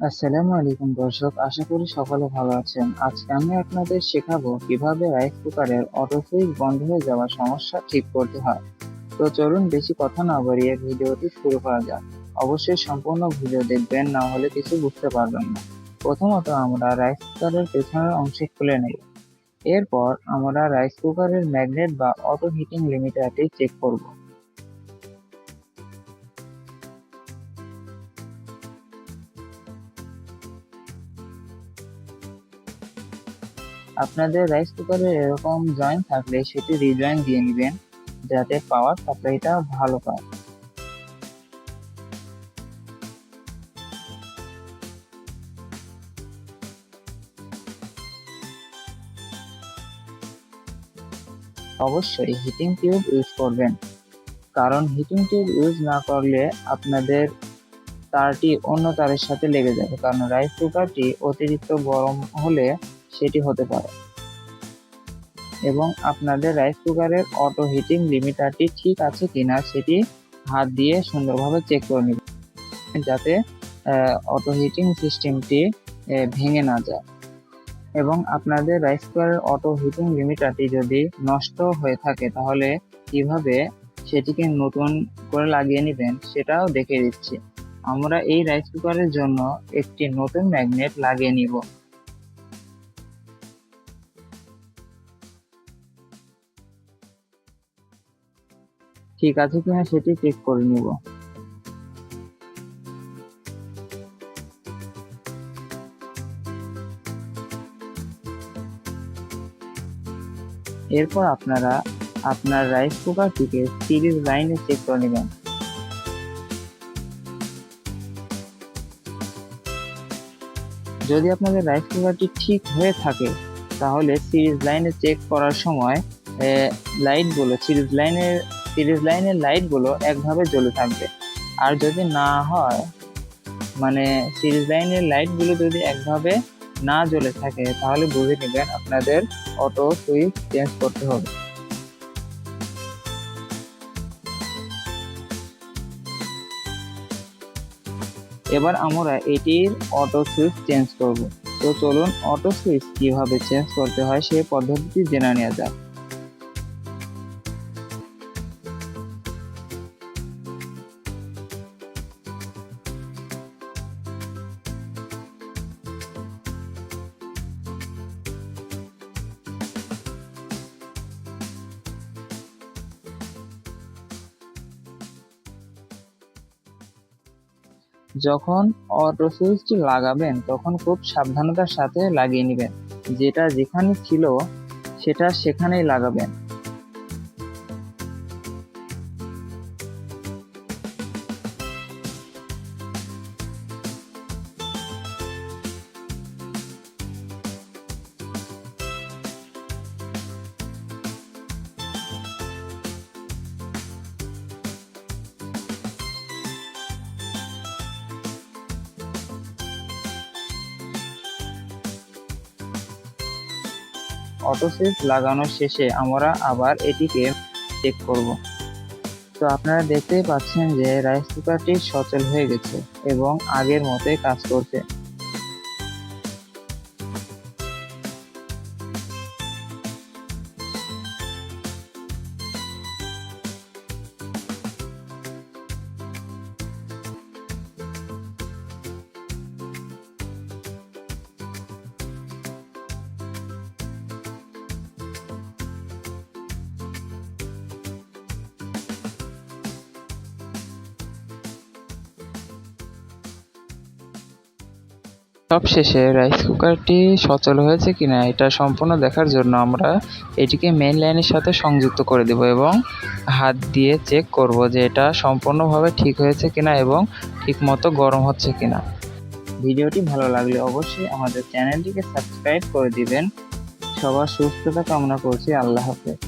আসসালামু আলাইকুম দর্শক, আশা করি সকলে ভালো আছেন। আজকে আমি আপনাদের শেখাবো কিভাবে রাইস কুকারের অটো সুইচ বন্ধ হয়ে যাওয়া সমস্যা ঠিক করতে হয়। তো চলুন বেশি কথা না বাড়িয়ে ভিডিওটি শুরু করা যাক। অবশ্যই সম্পূর্ণ ভিডিও দেখবেন, না হলে কিছু বুঝতে পারবেন না। প্রথমত আমরা রাইস কুকারের পেছনের অংশ খুলে নেব। এরপর আমরা রাইস কুকারের ম্যাগনেট বা অটো হিটিং লিমিটারটি চেক করব। আপনাদের রাইস কুকারে এরকম জয়েন্ট থাকলে সেটি রিজয়েন্ট দিয়ে নেবেন, যাতে পাওয়ার সাপ্লাইটা ভালো পায়। অবশ্যই হিটিং টিউব ইউজ করবেন, কারণ হিটিং টিউব ইউজ না করলে আপনাদের তারটি অন্য তারের সাথে লেগে যাবে, কারণ রাইস কুকারটি অতিরিক্ত গরম হলে সেটি হতে পারে। এবং আপনাদের রাইস কুকারের অটো হিটিং লিমিটারটি ঠিক আছে কিনা সেটি হাত দিয়ে সুন্দরভাবে চেক করে নেবেন, যাতে অটো হিটিং সিস্টেমটি ভেঙে না যায়। এবং আপনাদের রাইস কুকারের অটো হিটিং লিমিটারটি যদি নষ্ট হয়ে থাকে, তাহলে কিভাবে সেটিকে নতুন করে লাগিয়ে নেবেন সেটাও দেখিয়ে দিচ্ছি। আমরা এই রাইস কুকারের জন্য একটি নতুন ম্যাগনেট লাগিয়ে নিব। ঠিক আছে কিনা সেটি চেক করে নিব। এরপর আপনারা আপনার রাইস কুকারটিকে সিরিজ লাইনে চেক করে নেবেন। যদি আপনাদের রাইস কুকারটি ঠিক হয়ে থাকে, তাহলে সিরিজ লাইনে চেক করার সময় সিরিজ লাইনের লাইটগুলো একভাবে জ্বলে থাকবে। আর যদি না হয়, মানে সিরিজ লাইনের লাইটগুলো যদি একভাবে না জ্বলে থাকে, তাহলে বুঝে নেবেন আপনাদের অটো সুইচ চেঞ্জ করতে হবে। এবার আমরা এটির অটো সুইচ চেঞ্জ করব। তো চলুন অটো সুইচ কিভাবে চেঞ্জ করতে হয় সেই পদ্ধতিটি জেনে নেওয়া যাক। যখন অটো সুইচটি লাগাবেন, তখন খুব সাবধানতার সাথে লাগিয়ে নেবেন। যেটা যেখানে ছিল সেটা সেখানেই লাগাবেন। অটো সুইচ লাগানোর শেষে আমরা আবার এটিকে চেক করব। তো আপনারা দেখতেই পাচ্ছেন যে রাইস কুকারটি সচল হয়ে গেছে এবং আগের মতোই কাজ করছে। সবশেষে রাইস কুকারটি সচল হয়েছে কিনা এটা সম্পূর্ণ দেখার জন্য আমরা এটিকে মেইন লাইনের সাথে সংযুক্ত করে দেব এবং হাত দিয়ে চেক করব যে এটা সম্পূর্ণভাবে ঠিক হয়েছে কিনা এবং ঠিকমতো গরম হচ্ছে কিনা। ভিডিওটি ভালো লাগলে অবশ্যই আমাদের চ্যানেলটিকে সাবস্ক্রাইব করে দিবেন। সবার সুস্থতা কামনা করছি। আল্লাহ হাফেজ।